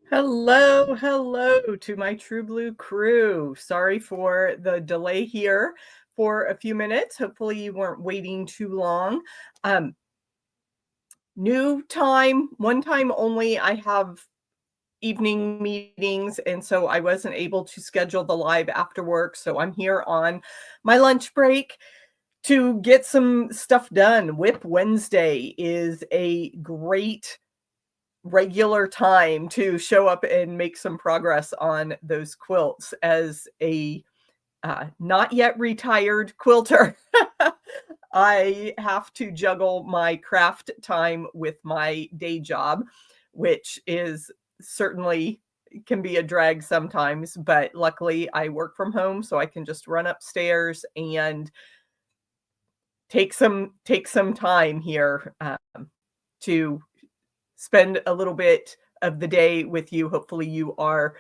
Hello to my True Blue crew. Sorry for the delay here for a few minutes. Hopefully, you weren't waiting too long. Um, New time, one time only. I have evening meetings, and so I wasn't able to schedule the live after work. So I'm here on my lunch break to get some stuff done. WIP Wednesday is a great regular time to show up and make some progress on those quilts as a not yet retired quilter. I have to juggle my craft time with my day job, which is certainly can be a drag sometimes, but luckily I work from home so I can just run upstairs and take some time here to spend a little bit of the day with you. Hopefully, you are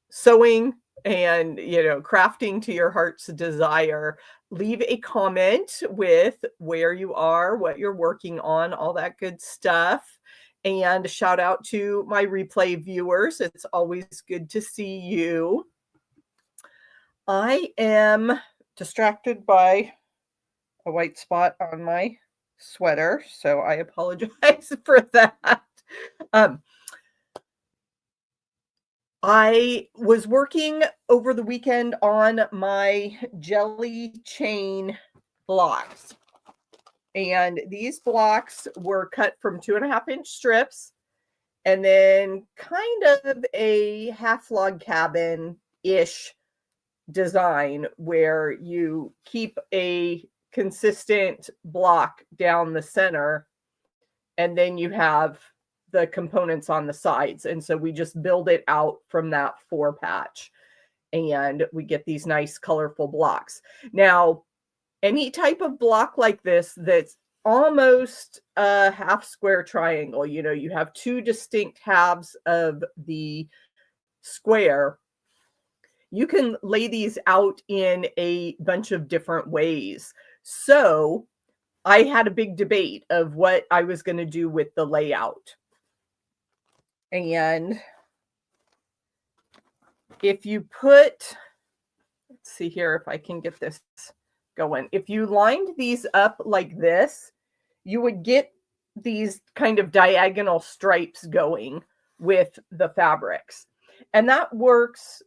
sewing and crafting to your heart's desire. Leave a comment with where you are, what you're working on, all that good stuff. And shout out to my replay viewers. It's always good to see you. I am distracted by a white spot on my sweater, so I apologize for that. Um, I was working over the weekend on my jelly chain blocks. And these blocks were cut from 2.5-inch strips and then kind of a half log cabin ish design where you keep a consistent block down the center and then you have the components on the sides. And so we just build it out from that 4-patch and we get these nice colorful blocks. Now, any type of block like this that's almost a half square triangle, you have two distinct halves of the square. You can lay these out in a bunch of different ways. So I had a big debate of what I was going to do with the layout. And if you let's see here if I can get this going. If you lined these up like this, you would get these kind of diagonal stripes going with the fabrics. And that works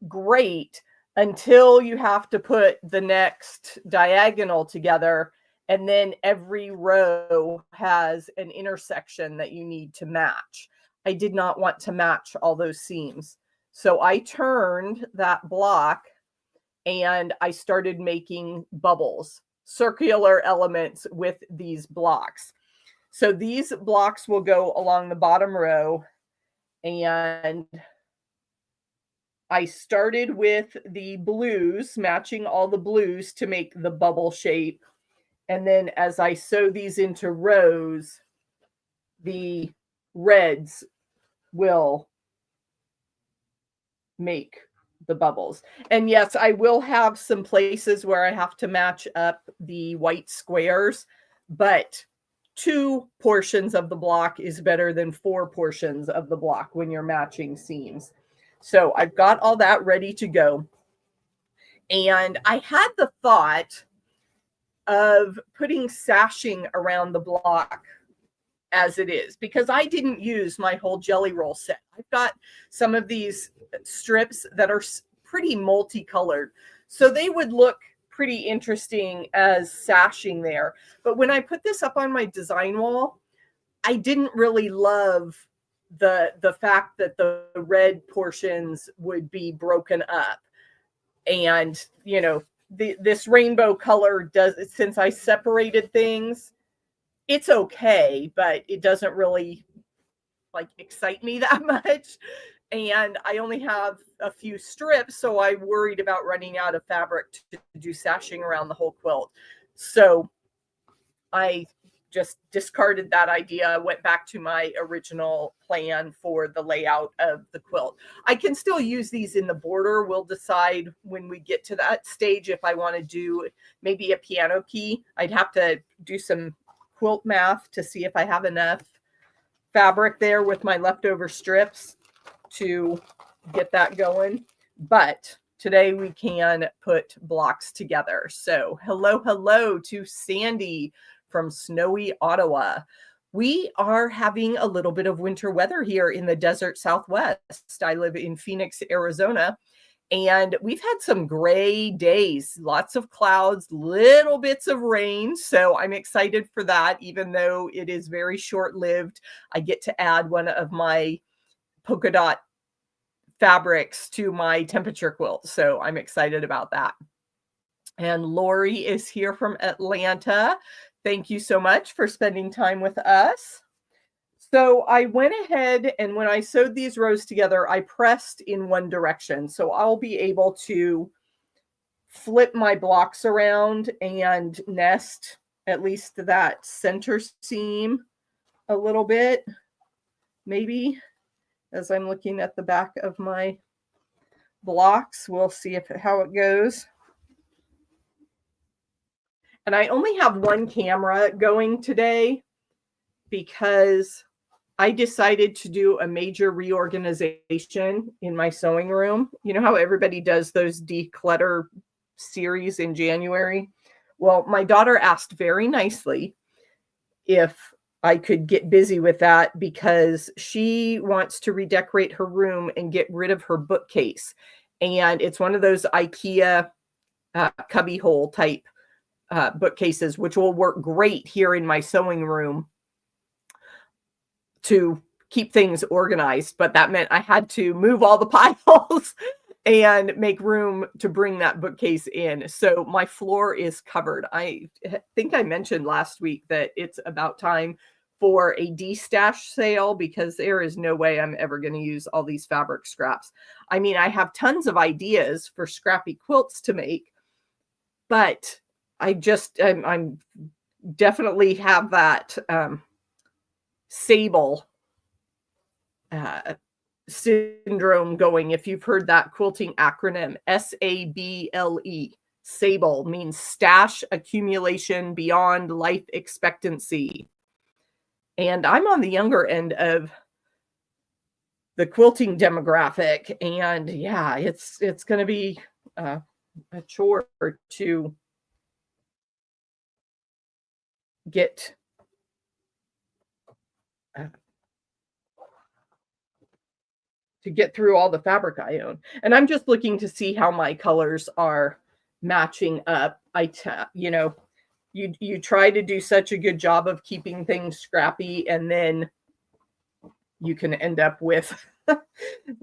great until you have to put the next diagonal together. And then every row has an intersection that you need to match. I did not want to match all those seams. So I turned that block and I started making bubbles, circular elements with these blocks. So these blocks will go along the bottom row. And I started with the blues, matching all the blues to make the bubble shape. And then as I sew these into rows, the reds will make the bubbles. And yes, I will have some places where I have to match up the white squares, but 2 portions of the block is better than 4 portions of the block when you're matching seams. So I've got all that ready to go. And I had the thought of putting sashing around the block as it is, because I didn't use my whole jelly roll set. I've got some of these strips that are pretty multicolored, so they would look pretty interesting as sashing there. But when I put this up on my design wall, I didn't really love the fact that the red portions would be broken up. And, this rainbow color does, since I separated things, it's okay, but it doesn't really excite me that much. And I only have a few strips, so I worried about running out of fabric to do sashing around the whole quilt. So I just discarded that idea, went back to my original plan for the layout of the quilt. I can still use these in the border. We'll decide when we get to that stage if I want to do maybe a piano key. I'd have to do some quilt math to see if I have enough fabric there with my leftover strips to get that going. But today we can put blocks together. So hello to Sandy from snowy Ottawa. We are having a little bit of winter weather here in the desert Southwest. I live in Phoenix, Arizona, and we've had some gray days, lots of clouds, little bits of rain. So I'm excited for that, even though it is very short-lived. I get to add one of my polka dot fabrics to my temperature quilt. So I'm excited about that. And Lori is here from Atlanta. Thank you so much for spending time with us. So I went ahead and when I sewed these rows together, I pressed in one direction. So I'll be able to flip my blocks around and nest at least that center seam a little bit, maybe, as I'm looking at the back of my blocks. We'll see how it goes. And I only have one camera going today because I decided to do a major reorganization in my sewing room. You know how everybody does those declutter series in January? Well, my daughter asked very nicely if I could get busy with that because she wants to redecorate her room and get rid of her bookcase. And it's one of those IKEA cubby hole type bookcases, which will work great here in my sewing room to keep things organized. But that meant I had to move all the piles and make room to bring that bookcase in. So my floor is covered. I think I mentioned last week that it's about time for a de-stash sale because there is no way I'm ever going to use all these fabric scraps. I mean, I have tons of ideas for scrappy quilts to make, but I'm definitely have that sable syndrome going. If you've heard that quilting acronym, SABLE. Sable means stash accumulation beyond life expectancy. And I'm on the younger end of the quilting demographic. And yeah, it's going to be a chore to get through all the fabric I own. And I'm just looking to see how my colors are matching up. You try to do such a good job of keeping things scrappy, and then you can end up with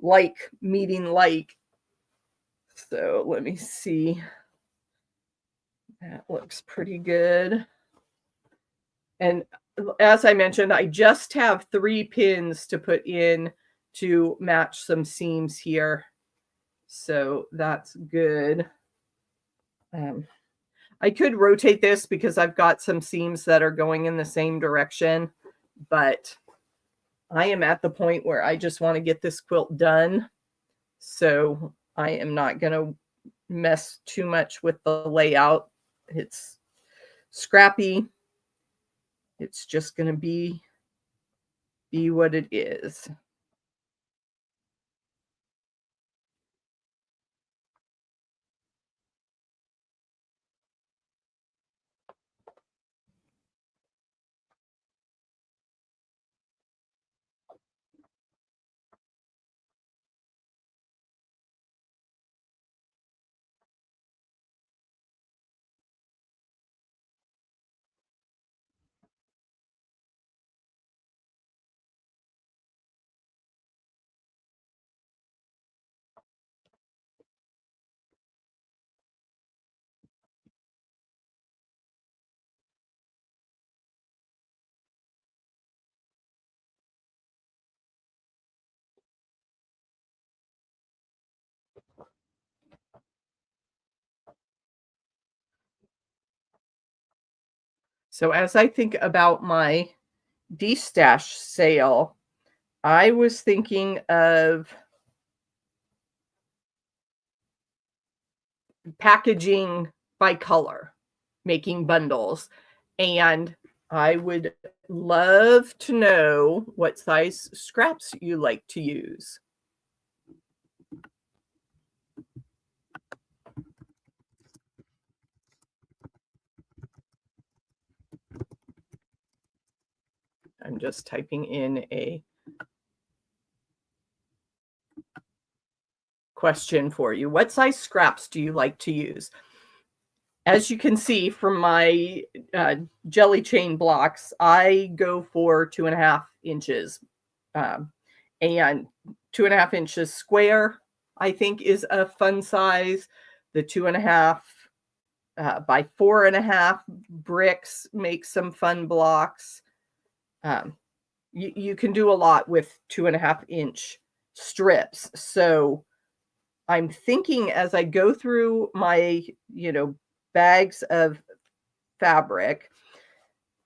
like meeting like. So let me see. That looks pretty good. And as I mentioned, I just have 3 pins to put in to match some seams here. So that's good. I could rotate this because I've got some seams that are going in the same direction, but I am at the point where I just want to get this quilt done. So I am not going to mess too much with the layout. It's scrappy. It's just going to be what it is. So as I think about my de-stash sale, I was thinking of packaging by color, making bundles. And I would love to know what size scraps you like to use. I'm just typing in a question for you. What size scraps do you like to use? As you can see from my jelly chain blocks, I go for 2.5 inches. Um, and 2.5 inches square, I think, is a fun size. The 2.5 by 4.5 bricks make some fun blocks. Um, you can do a lot with 2.5 inch strips. So I'm thinking as I go through my, bags of fabric,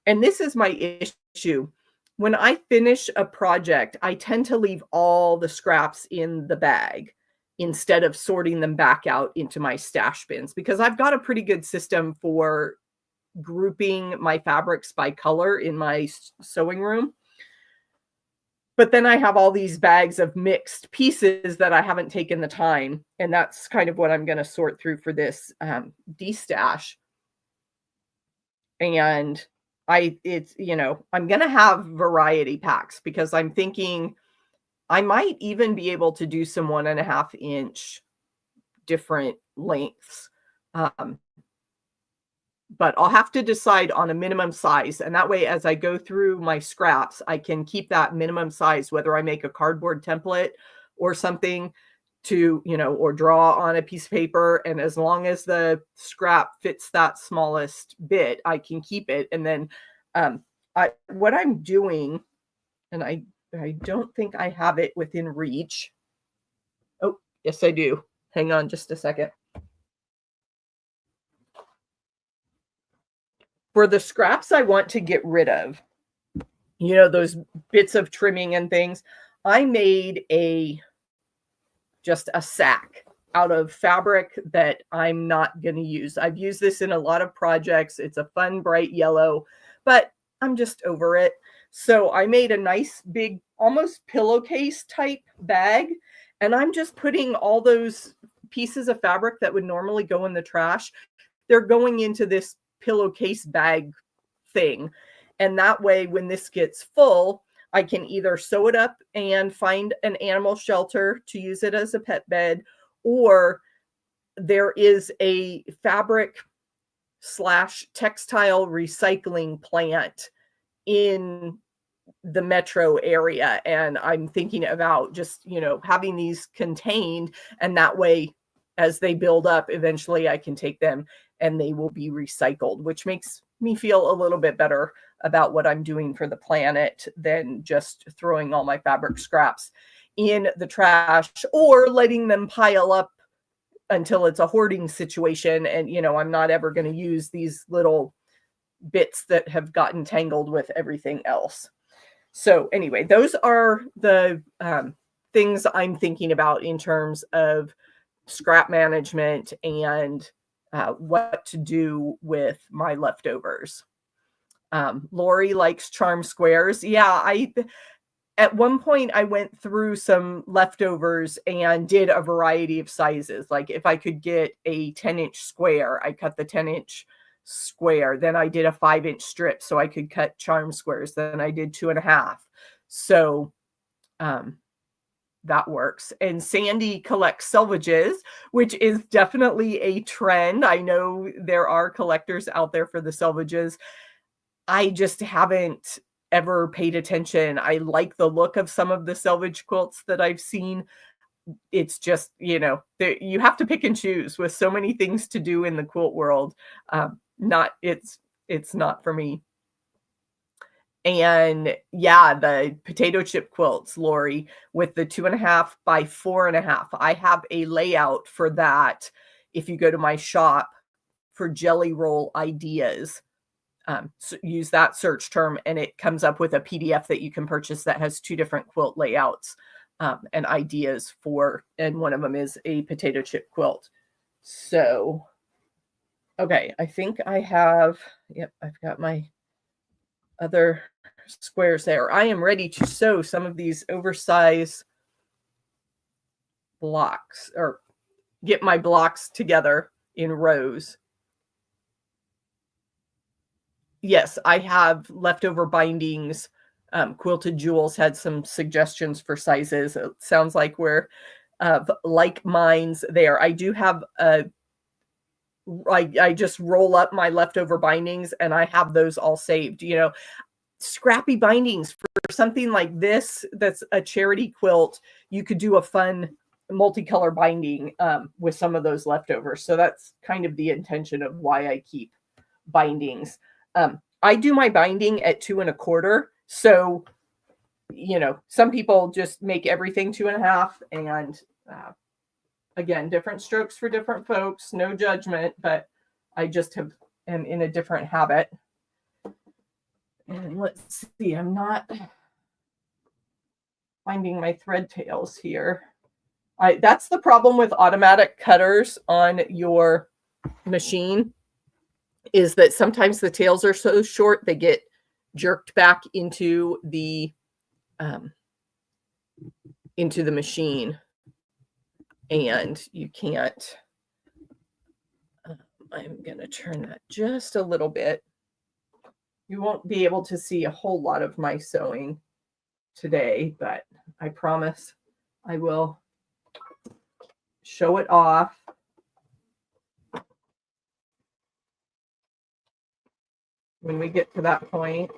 and this is my issue. When I finish a project, I tend to leave all the scraps in the bag instead of sorting them back out into my stash bins because I've got a pretty good system for grouping my fabrics by color in my sewing room. But then I have all these bags of mixed pieces that I haven't taken the time, and that's kind of what I'm gonna sort through for this, destash. And I'm gonna have variety packs because I'm thinking I might even be able to do some 1.5 inch different lengths. Um, but I'll have to decide on a minimum size. And that way, as I go through my scraps, I can keep that minimum size, whether I make a cardboard template or something or draw on a piece of paper. And as long as the scrap fits that smallest bit, I can keep it. And then what I'm doing, and I don't think I have it within reach. Oh, yes, I do. Hang on just a second. For the scraps I want to get rid of, those bits of trimming and things, I made just a sack out of fabric that I'm not going to use. I've used this in a lot of projects. It's a fun, bright yellow, but I'm just over it. So I made a nice big, almost pillowcase type bag, and I'm just putting all those pieces of fabric that would normally go in the trash. They're going into this pillowcase bag thing. And that way, when this gets full, I can either sew it up and find an animal shelter to use it as a pet bed, or there is a fabric / textile recycling plant in the metro area. And I'm thinking about just, having these contained, and that way, as they build up, eventually I can take them and they will be recycled, which makes me feel a little bit better about what I'm doing for the planet than just throwing all my fabric scraps in the trash or letting them pile up until it's a hoarding situation. And, I'm not ever going to use these little bits that have gotten tangled with everything else. So anyway, those are the things I'm thinking about in terms of scrap management and what to do with my leftovers. Lori likes charm squares. Yeah, at one point I went through some leftovers and did a variety of sizes. Like if I could get a 10-inch square, I cut the 10-inch square. Then I did a 5-inch strip so I could cut charm squares. Then I did 2.5. So that works. And Sandy collects selvages, which is definitely a trend. I know there are collectors out there for the selvages. I just haven't ever paid attention. I like the look of some of the selvage quilts that I've seen. It's just, you have to pick and choose with so many things to do in the quilt world. It's not for me. And yeah, the potato chip quilts, Lori, with the 2.5 by 4.5. I have a layout for that. If you go to my shop for jelly roll ideas, so use that search term and it comes up with a PDF that you can purchase that has 2 different quilt layouts and ideas for, and one of them is a potato chip quilt. So, okay, I think I have, yep, I've got my other squares there. I am ready to sew some of these oversized blocks, or get my blocks together in rows. Yes, I have leftover bindings. Quilted Jewels had some suggestions for sizes. It sounds like we're of like minds there. I do have I just roll up my leftover bindings and I have those all saved. You know, scrappy bindings for something like this that's a charity quilt. You could do a fun multicolor binding with some of those leftovers. So that's kind of the intention of why I keep bindings. I do my binding at 2 1/4. So, you know, some people just make everything 2 1/2. And again, different strokes for different folks, no judgment, but I just am in a different habit. And let's see, I'm not finding my thread tails here. That's the problem with automatic cutters on your machine, is that sometimes the tails are so short they get jerked back into the machine, and you can't. I'm going to turn that just a little bit. You won't be able to see a whole lot of my sewing today, but I promise I will show it off. When we get to that point.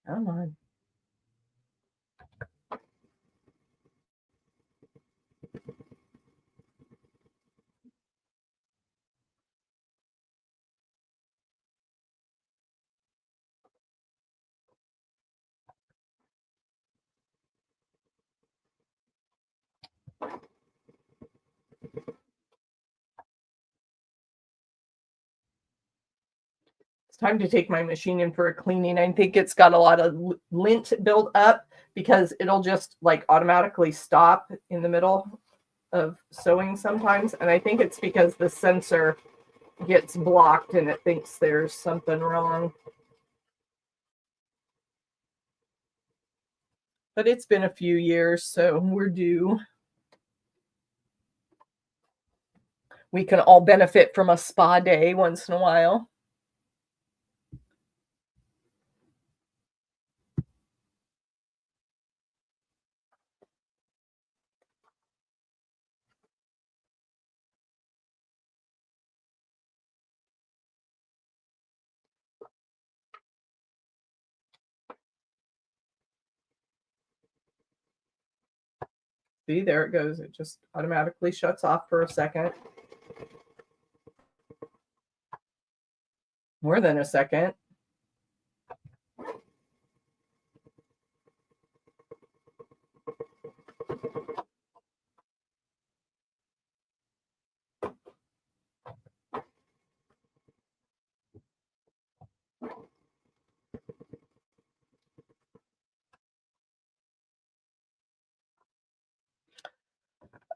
Come on. It's time to take my machine in for a cleaning. I think it's got a lot of lint built up because it'll just like automatically stop in the middle of sewing sometimes. And I think it's because the sensor gets blocked and it thinks there's something wrong. But it's been a few years, so we're due. We can all benefit from a spa day once in a while. See, there it goes. It just automatically shuts off for a second. More than a second.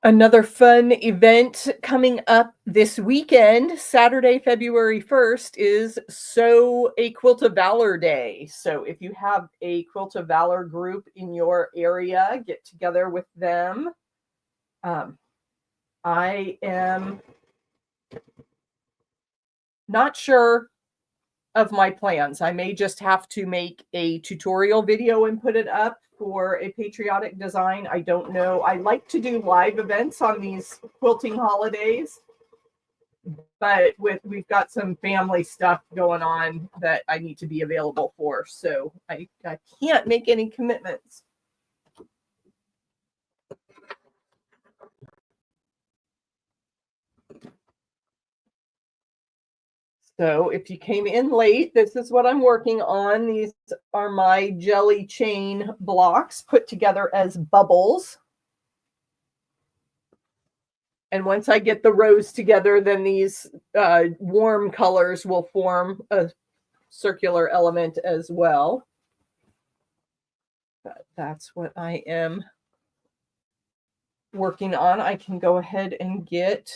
Another fun event coming up this weekend, Saturday, February 1st, is Sew a Quilt of Valor Day. So if you have a Quilt of Valor group in your area, get together with them. I am not sure of my plans. I may just have to make a tutorial video and put it up for a patriotic design. I don't know. I like to do live events on these quilting holidays, but we've got some family stuff going on that I need to be available for, so I can't make any commitments. So if you came in late, this is what I'm working on. These are my jelly chain blocks put together as bubbles. And once I get the rows together, then these warm colors will form a circular element as well. But that's what I am working on, I can go ahead and get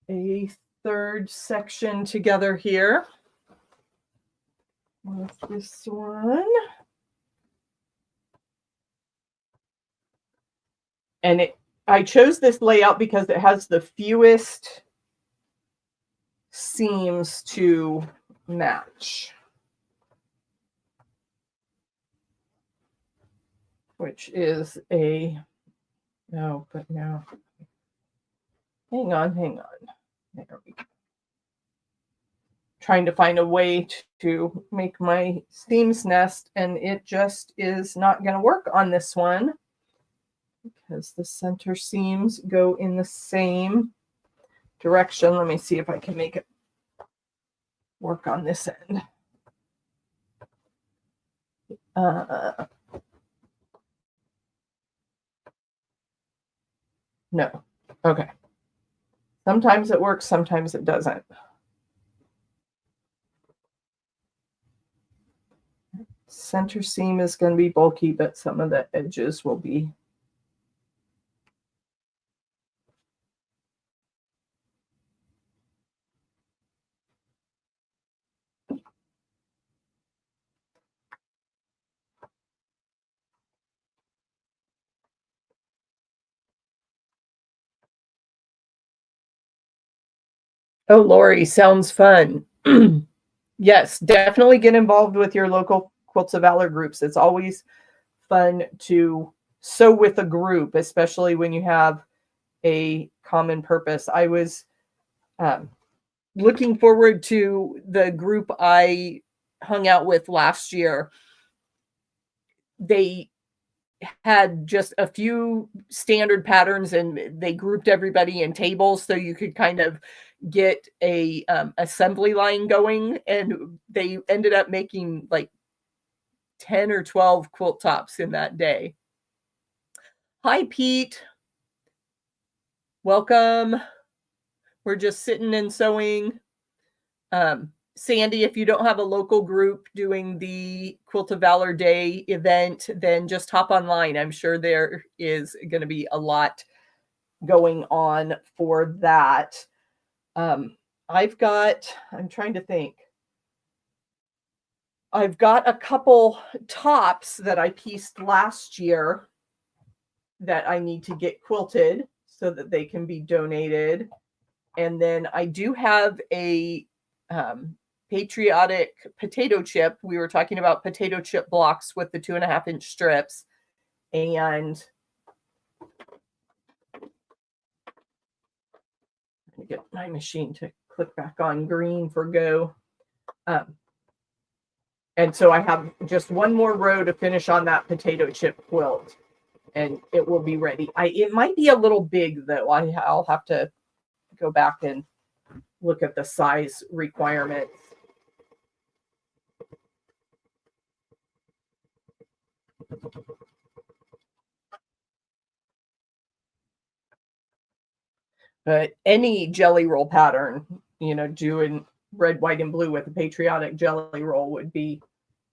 a third section together here with this one. And I chose this layout because it has the fewest seams to match, which is a, no, but no. Hang on. There we go. Trying to find a way to make my seams nest, and it just is not going to work on this one because the center seams go in the same direction. Let me see if I can make it work on this end. No. Okay. Sometimes it works, sometimes it doesn't. Center seam is going to be bulky, but some of the edges will be. Oh, Lori, sounds fun. Yes, definitely get involved with your local Quilts of Valor groups. It's always fun to sew with a group, especially when you have a common purpose. I was looking forward to the group I hung out with last year. They had just a few standard patterns and they grouped everybody in tables so you could kind of get a assembly line going, and they ended up making like 10 or 12 quilt tops in that day. Hi, Pete. Welcome. We're just sitting and sewing. Sandy, if you don't have a local group doing the Quilt of Valor Day event, then just hop online. I'm sure there is going to be a lot going on for that. I'm trying to think. I've got a couple tops that I pieced last year that I need to get quilted so that they can be donated. And then I do have a patriotic potato chip. We were talking about potato chip blocks with the 2.5-inch strips. And let me get my machine to click back on green for go. And so I have just one more row to finish on that potato chip quilt, and it will be ready. It might be a little big though. I'll have to go back and look at the size requirements. But any jelly roll pattern, doing red, white, and blue with a patriotic jelly roll would be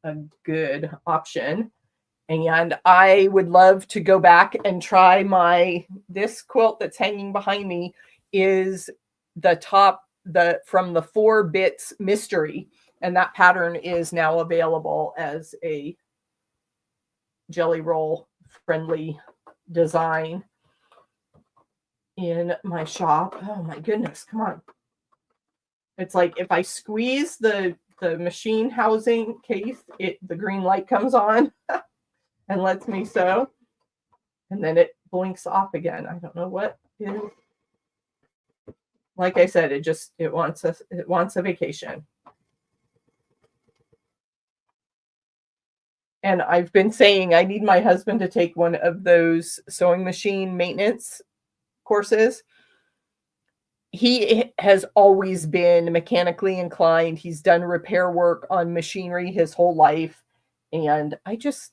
a good option. And I would love to go back and try this quilt that's hanging behind me is the top, from the 4 Bits Mystery. And that pattern is now available as a jelly roll friendly design in my shop. Oh my goodness, come on. It's like if I squeeze the machine housing case, the green light comes on and lets me sew, and then it blinks off again. I don't know what is. Like I said, it wants a vacation. And I've been saying I need my husband to take one of those sewing machine maintenance courses. He has always been mechanically inclined. He's done repair work on machinery his whole life. And I just,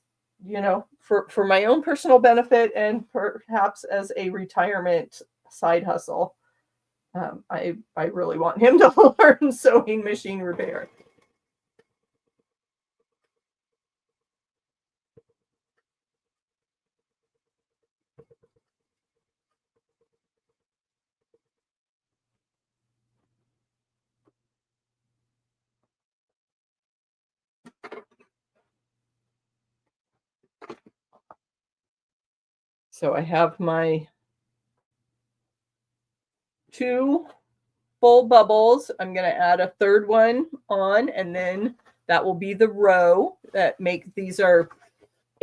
for my own personal benefit and perhaps as a retirement side hustle, I really want him to learn sewing machine repair. So I have my 2 full bubbles. I'm going to add a third one on, and then that will be the row that make, these are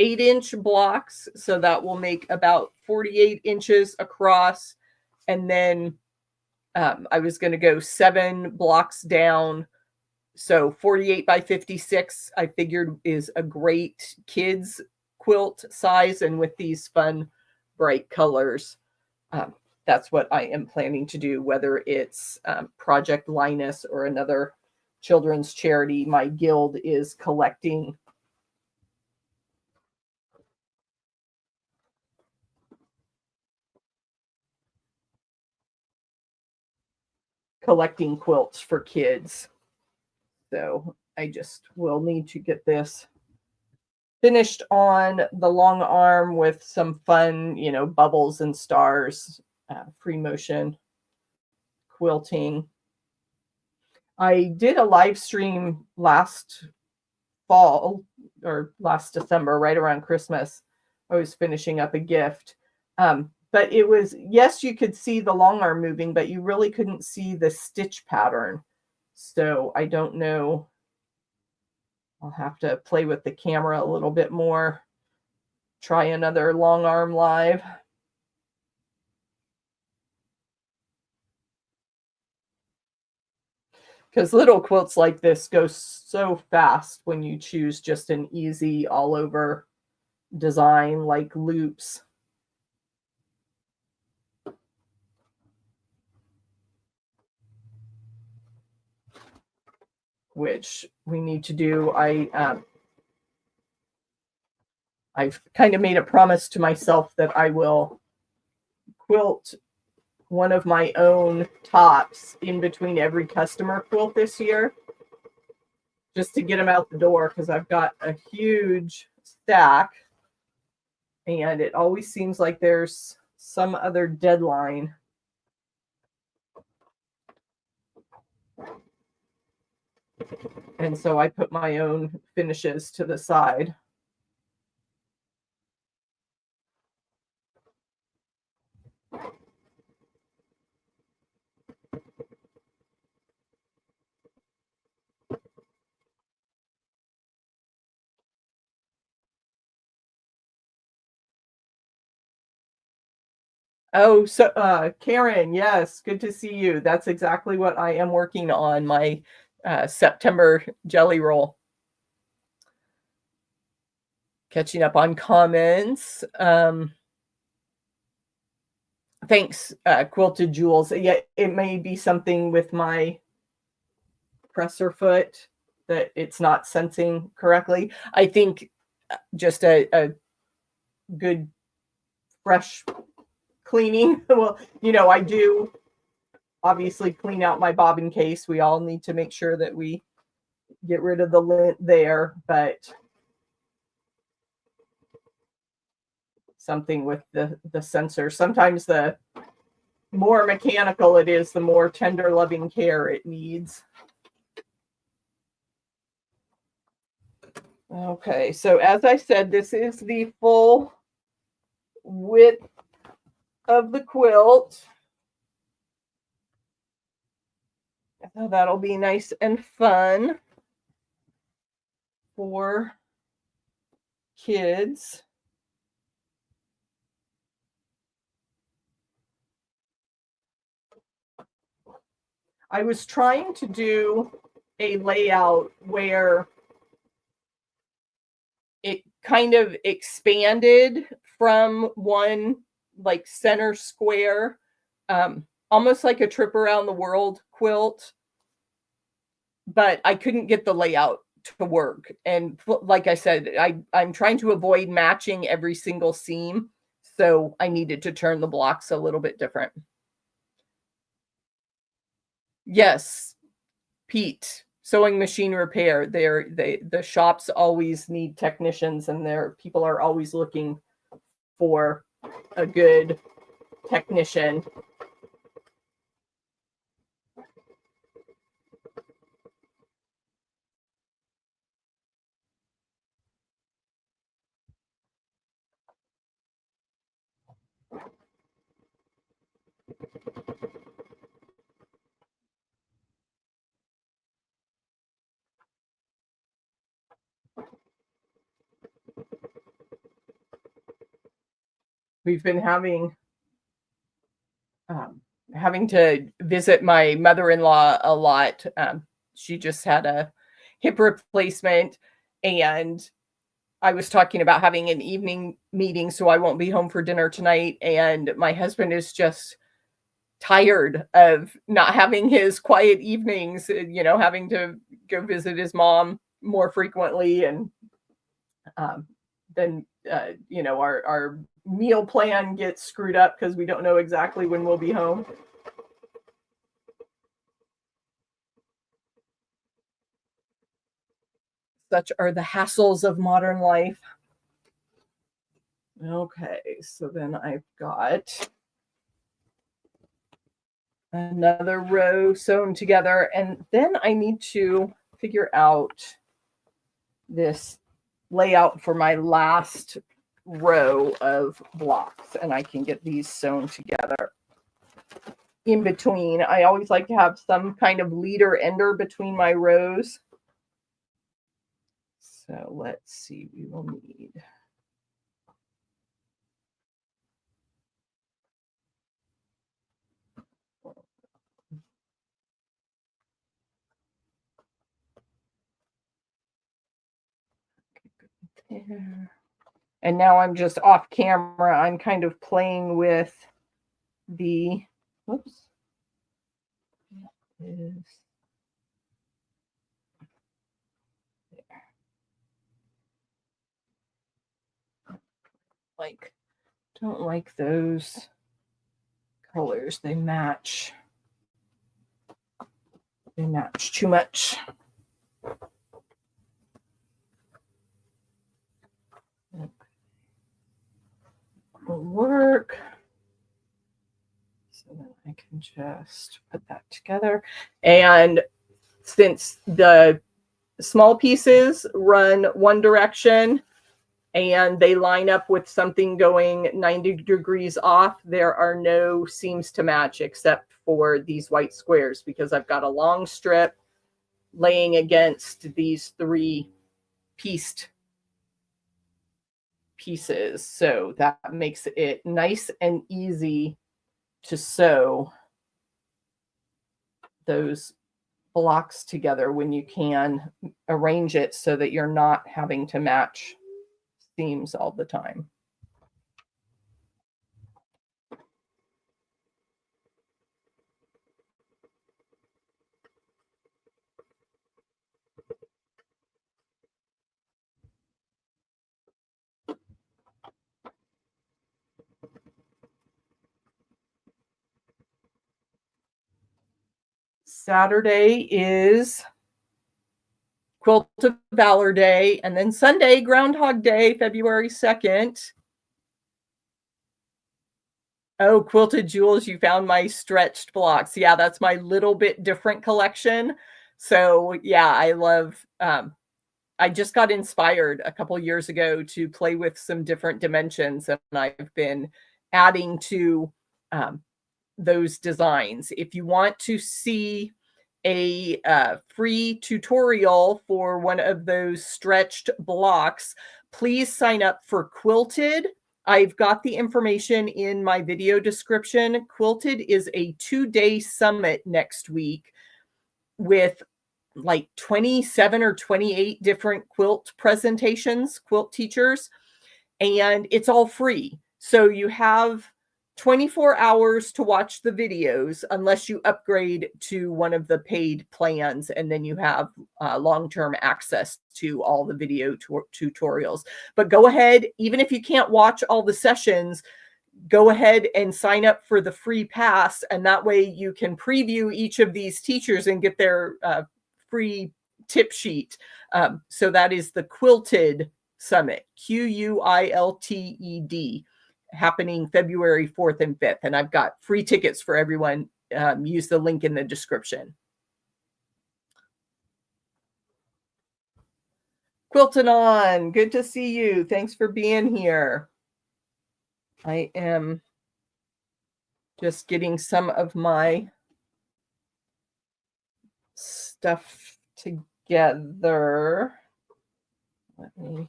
8-inch blocks. So that will make about 48 inches across. And then I was going to go 7 blocks down. So 48 by 56, I figured, is a great kids quilt size. And with these fun, bright colors, um, that's what I am planning to do, whether it's Project Linus or another children's charity. My guild is collecting quilts for kids. So I just will need to get this finished on the long arm with some fun, bubbles and stars, free motion quilting. I did a live stream last fall or last December, right around Christmas. I was finishing up a gift. But it was, yes, you could see the long arm moving, but you really couldn't see the stitch pattern. So I don't know. I'll have to play with the camera a little bit more. Try another long arm live. Because little quilts like this go so fast when you choose just an easy all over design like loops. Which we need to do. I've kind of made a promise to myself that I will quilt one of my own tops in between every customer quilt this year, just to get them out the door, because I've got a huge stack and it always seems like there's some other deadline. And so I put my own finishes to the side. Oh, so Karen, yes, good to see you. That's exactly what I am working on, my September jelly roll. Catching up on comments. Thanks, Quilted Jewels. Yeah, it may be something with my presser foot that it's not sensing correctly. I think just a good fresh cleaning. Well, I do obviously clean out my bobbin case. We all need to make sure that we get rid of the lint there, but something with the sensor. Sometimes the more mechanical it is, the more tender loving care it needs. Okay, so as I said, this is the full width of the quilt. So that'll be nice and fun for kids. I was trying to do a layout where it kind of expanded from one like center square, almost like a trip around the world quilt, but I couldn't get the layout to work. And like I said, I'm trying to avoid matching every single seam, so I needed to turn the blocks a little bit different. Yes, Pete, sewing machine repair. The shops always need technicians, and people are always looking for a good technician. We've been having to visit my mother-in-law a lot. She just had a hip replacement, and I was talking about having an evening meeting, so I won't be home for dinner tonight. And my husband is just tired of not having his quiet evenings, having to go visit his mom more frequently. And um, then, our meal plan gets screwed up because we don't know exactly when we'll be home. Such are the hassles of modern life. Okay, so then I've got another row sewn together, and then I need to figure out this layout for my last row of blocks, and I can get these sewn together. In between, I always like to have some kind of leader ender between my rows. So let's see, we will need there. And now I'm just off camera. I'm kind of playing with the, whoops, is there. Like, don't like those colors. They match too much. Will work. So then I can just put that together. And since the small pieces run one direction and they line up with something going 90 degrees off, there are no seams to match except for these white squares, because I've got a long strip laying against these three pieced pieces. So that makes it nice and easy to sew those blocks together when you can arrange it so that you're not having to match seams all the time. Saturday is Quilt of Valor Day, and then Sunday, Groundhog Day, February 2nd. Oh, Quilted Jewels, you found my stretched blocks. Yeah, that's my little bit different collection. So yeah, I love, I just got inspired a couple years ago to play with some different dimensions, and I've been adding to those designs. If you want to see a free tutorial for one of those stretched blocks, please sign up for Quilted. I've got the information in my video description. Quilted is a 2-day summit next week with like 27 or 28 different quilt presentations, quilt teachers, and it's all free. So you have 24 hours to watch the videos unless you upgrade to one of the paid plans, and then you have long-term access to all the video tutorials. But go ahead, even if you can't watch all the sessions, go ahead and sign up for the free pass, and that way you can preview each of these teachers and get their free tip sheet. So that is the Quilted Summit, Quilted, happening February 4th and 5th. And I've got free tickets for everyone. Use the link in the description. Quilting on, good to see you. Thanks for being here. I am just getting some of my stuff together. Let me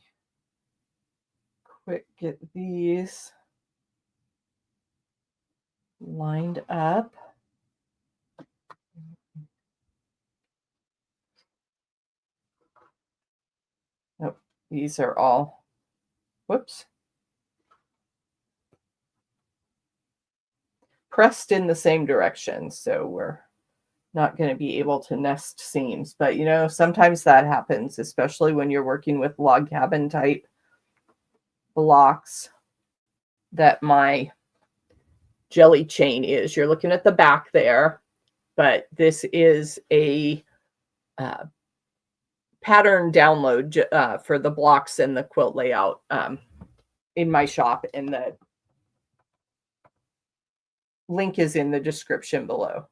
quick get these lined up. Oh, these are all, whoops, pressed in the same direction. So we're not going to be able to nest seams. But, you know, sometimes that happens, especially when you're working with log cabin type blocks that my jelly chain is. You're looking at the back there, but this is a pattern download for the blocks and the quilt layout in my shop, and the link is in the description below.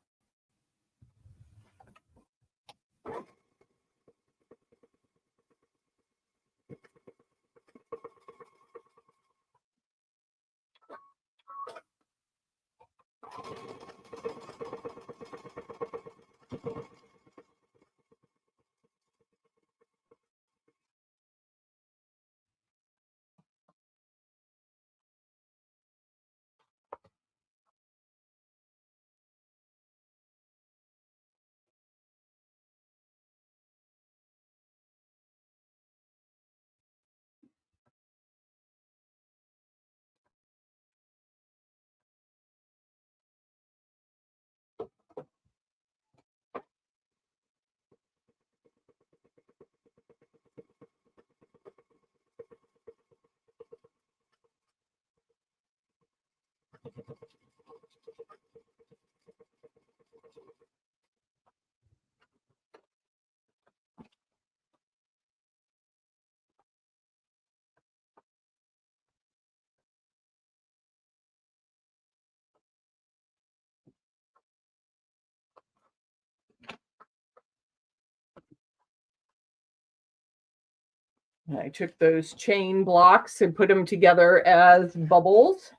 And I took those chain blocks and put them together as bubbles.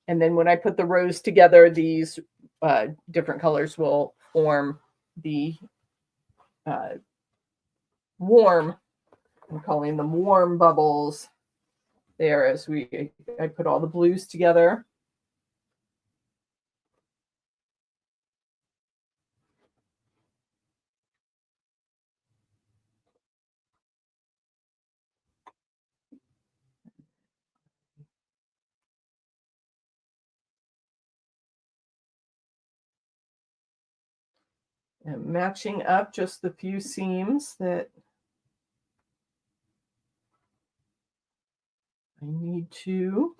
And then when I put the rows together, these different colors will form the warm, I'm calling them warm bubbles there as I put all the blues together. And matching up just the few seams that I need to.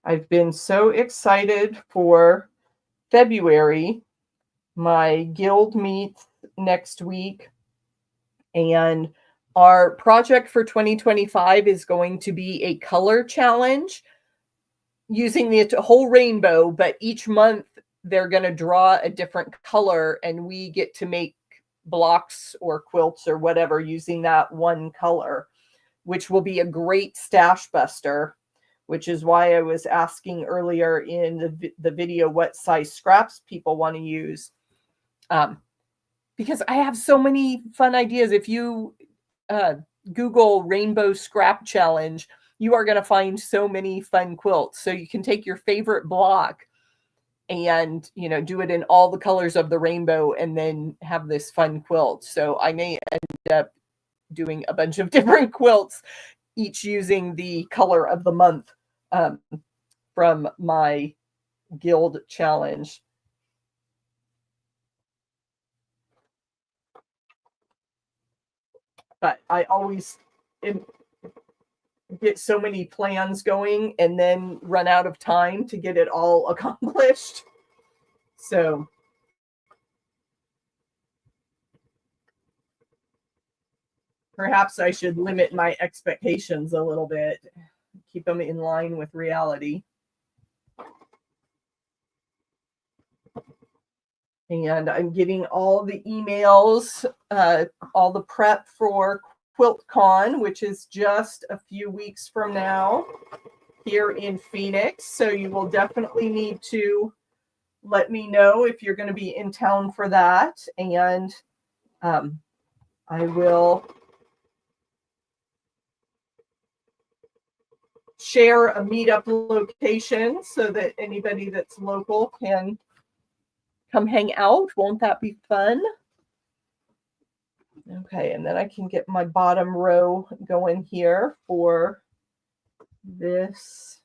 I've been so excited for February. My guild meets next week, and our project for 2025 is going to be a color challenge using the whole rainbow, but each month they're going to draw a different color, and we get to make blocks or quilts or whatever using that one color, which will be a great stash buster, which is why I was asking earlier in the video what size scraps people want to use. Because I have so many fun ideas. If you Google Rainbow Scrap Challenge, you are going to find so many fun quilts. So you can take your favorite block and, you know, do it in all the colors of the rainbow and then have this fun quilt. So I may end up doing a bunch of different quilts, each using the color of the month from my guild challenge. But I always get so many plans going and then run out of time to get it all accomplished. So perhaps I should limit my expectations a little bit, keep them in line with reality. And I'm getting all the emails, all the prep for QuiltCon, which is just a few weeks from now here in Phoenix. So you will definitely need to let me know if you're going to be in town for that. And I will share a meetup location so that anybody that's local can come hang out. Won't that be fun? Okay, and then I can get my bottom row going here for this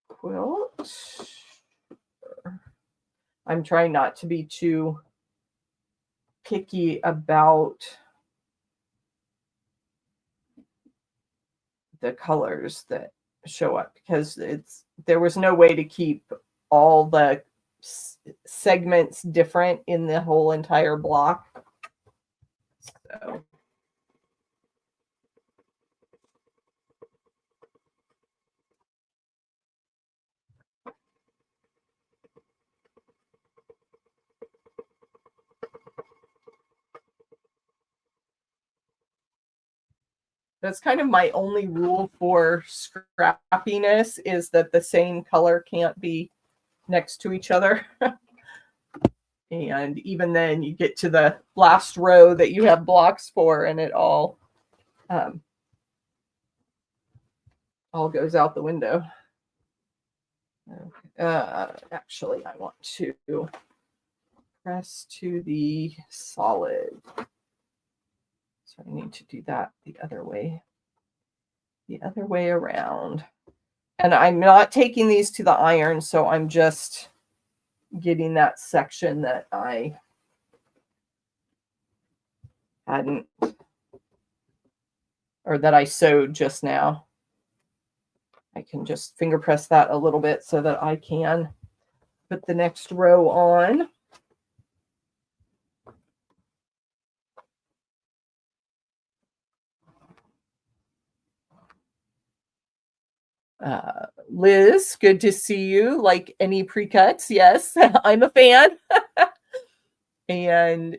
quilt. I'm trying not to be too picky about the colors that show up because there was no way to keep all the segments different in the whole entire block. So that's kind of my only rule for scrappiness, is that the same color can't be next to each other. And even then you get to the last row that you have blocks for and it all goes out the window. Actually, I want to press to the solid. So I need to do that the other way around. And I'm not taking these to the iron, so I'm just getting that section that I hadn't, or that I sewed just now. I can just finger press that a little bit so that I can put the next row on. Liz, good to see you. Like any pre-cuts? Yes, I'm a fan. And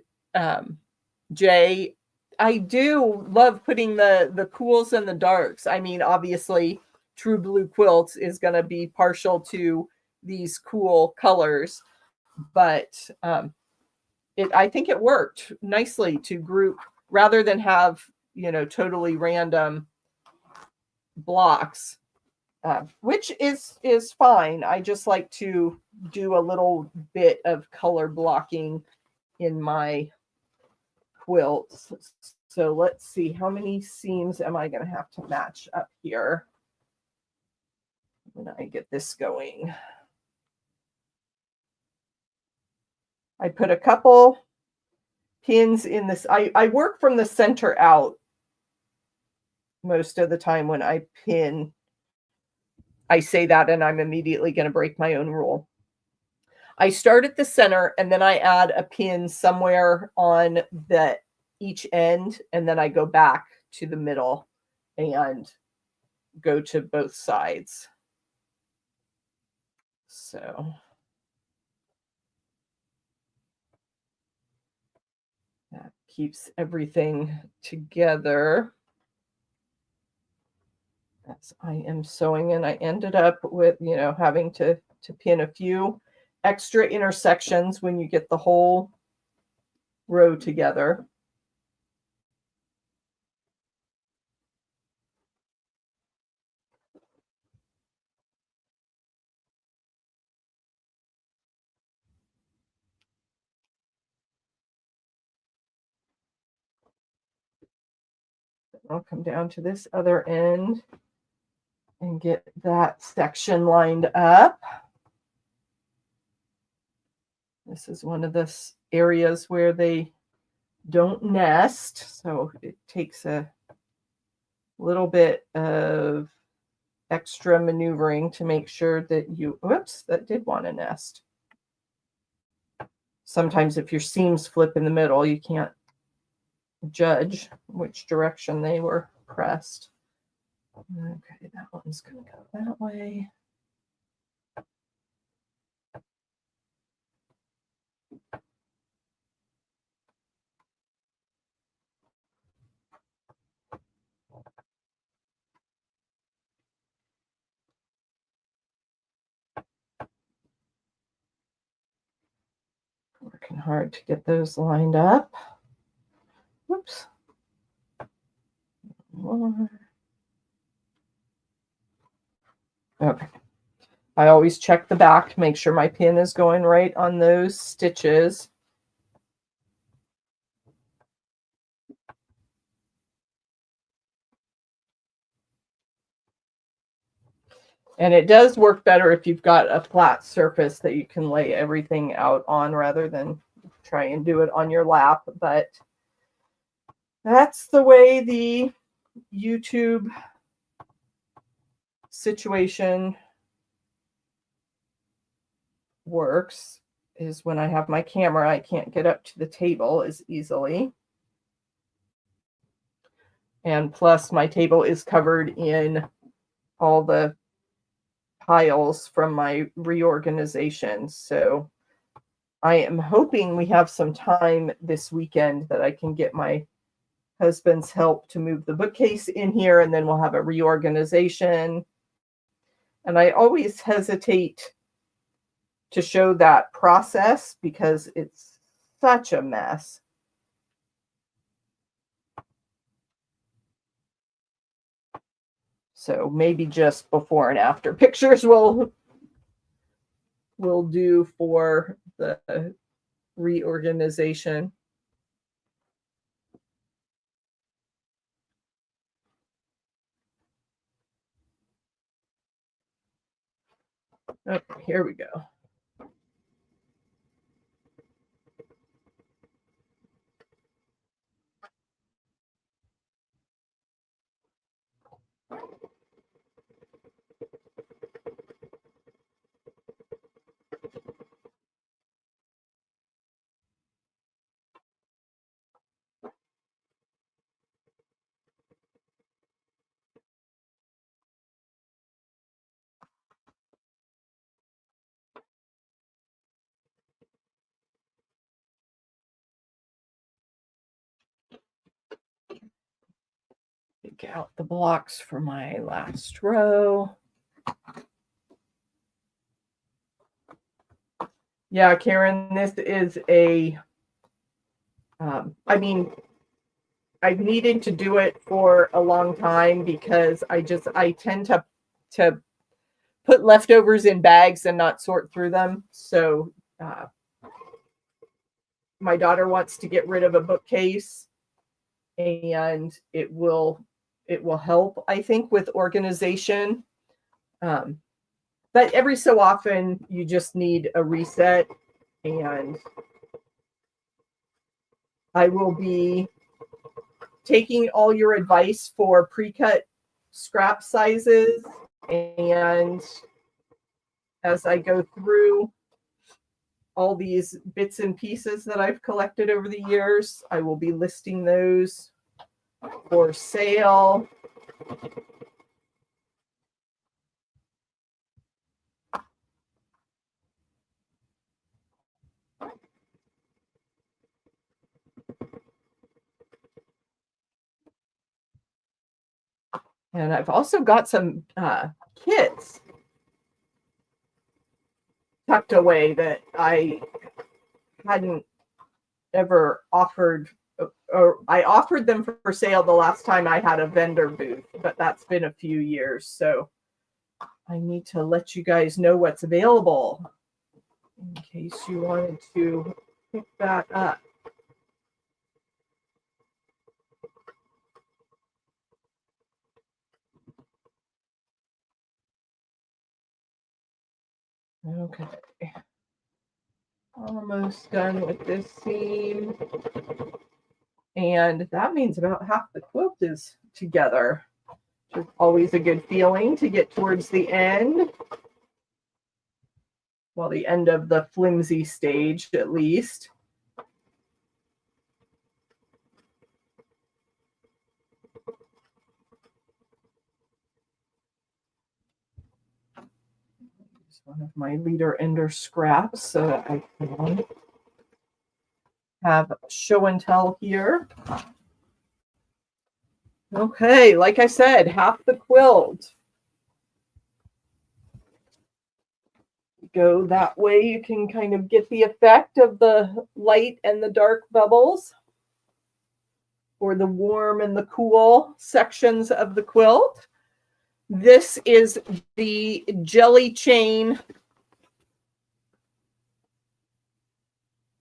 Jay, I do love putting the cools and the darks. I mean, obviously, True Blue Quilts is going to be partial to these cool colors, but I think it worked nicely to group rather than have, totally random blocks, which is fine. I just like to do a little bit of color blocking in my quilts. So let's see, how many seams am I going to have to match up here when I get this going? I put a couple pins in this. I work from the center out most of the time when I pin. I say that and I'm immediately going to break my own rule. I start at the center and then I add a pin somewhere on each end, and then I go back to the middle and go to both sides. So that keeps everything together as I am sewing. And I ended up with, having to pin a few extra intersections when you get the whole row together. I'll come down to this other end and get that section lined up. This is one of the areas where they don't nest, so it takes a little bit of extra maneuvering to make sure that whoops, that did want to nest. Sometimes if your seams flip in the middle, you can't judge which direction they were pressed. Okay, that one's going to go that way. Working hard to get those lined up. Whoops. More. Okay. I always check the back to make sure my pin is going right on those stitches. And it does work better if you've got a flat surface that you can lay everything out on rather than try and do it on your lap. But that's the way the YouTube situation works, is when I have my camera, I can't get up to the table as easily. And plus my table is covered in all the piles from my reorganization. So I am hoping we have some time this weekend that I can get my husband's help to move the bookcase in here, and then we'll have a reorganization. And I always hesitate to show that process because it's such a mess. So maybe just before and after pictures will do for the reorganization. Okay, here we go. Take out the blocks for my last row. Yeah, Karen, this is a, I mean, I've needed to do it for a long time because I tend to put leftovers in bags and not sort through them. So my daughter wants to get rid of a bookcase, and it will help, I think, with organization. But every so often you just need a reset, and I will be taking all your advice for pre-cut scrap sizes, and as I go through all these bits and pieces that I've collected over the years, I will be listing those for sale. And I've also got some kits tucked away that I hadn't ever offered, or I offered them for sale the last time I had a vendor booth, but that's been a few years. So I need to let you guys know what's available in case you wanted to pick that up. Okay. Almost done with this seam. And that means about half the quilt is together, which is always a good feeling to get towards the end. Well, the end of the flimsy stage, at least. Use one of my leader ender scraps so that I can have show and tell here. Okay, like I said, half the quilt. go that way. You can kind of get the effect of the light and the dark bubbles, or the warm and the cool sections of the quilt. This is the jelly chain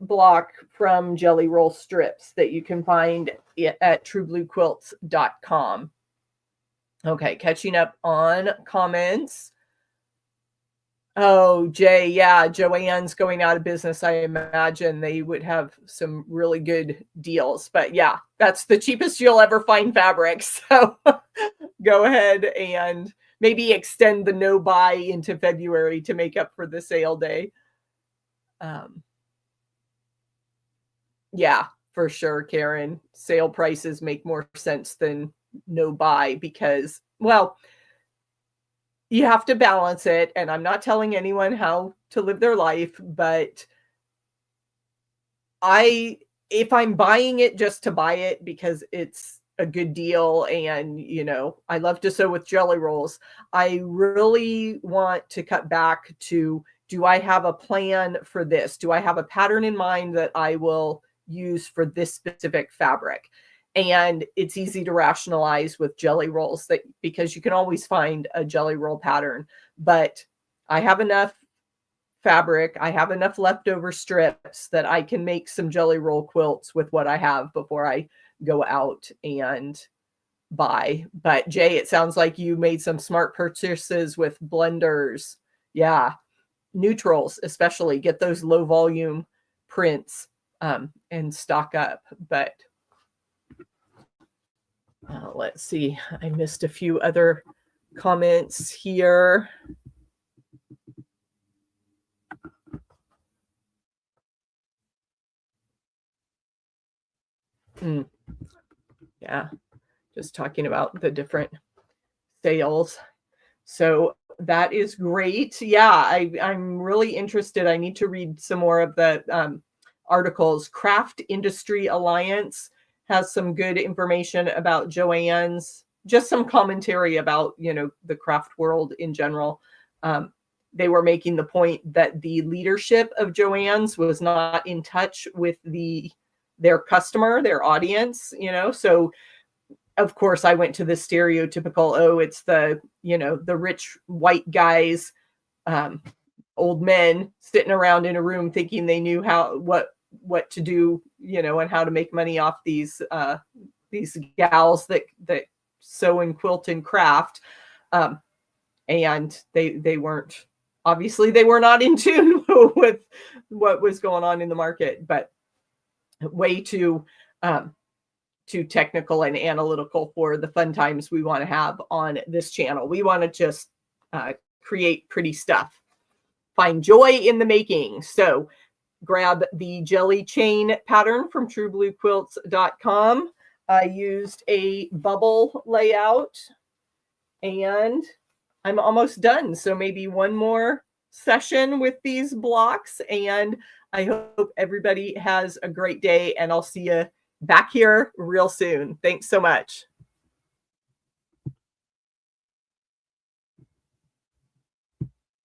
block from Jelly Roll Strips that you can find at truebluequilts.com. Okay, catching up on comments. Oh, Jay, yeah, Joann's going out of business. I imagine they would have some really good deals. But yeah, that's the cheapest you'll ever find fabric. So go ahead and maybe extend the no buy into February to make up for the sale day. Yeah, for sure, Karen. Sale prices make more sense than no buy because, well, you have to balance it. And I'm not telling anyone how to live their life, but if I'm buying it just to buy it because it's a good deal and, I love to sew with jelly rolls, I really want to cut back to, do I have a plan for this? Do I have a pattern in mind that I will use for this specific fabric? And it's easy to rationalize with jelly rolls because you can always find a jelly roll pattern, but I have enough fabric, I have enough leftover strips that I can make some jelly roll quilts with what I have before I go out and buy. But Jay, it sounds like you made some smart purchases with blenders. Yeah, neutrals, especially get those low volume prints and stock up. But let's see, I missed a few other comments here. Yeah, just talking about the different sales. So that is great. Yeah, I'm really interested. I need to read some more of the articles. Craft Industry Alliance has some good information about Joann's, just some commentary about, the craft world in general. They were making the point that the leadership of Joann's was not in touch with their customer, their audience, so of course I went to the stereotypical, it's the, the rich white guys, old men sitting around in a room thinking they knew what to do, and how to make money off these gals that sew and quilt and craft. And they weren't, obviously they were not in tune with what was going on in the market, but way too technical and analytical for the fun times we want to have on this channel. We want to just create pretty stuff, find joy in the making. So grab the jelly chain pattern from truebluequilts.com. I used a bubble layout and I'm almost done. So maybe one more session with these blocks, and I hope everybody has a great day, and I'll see you back here real soon. Thanks so much.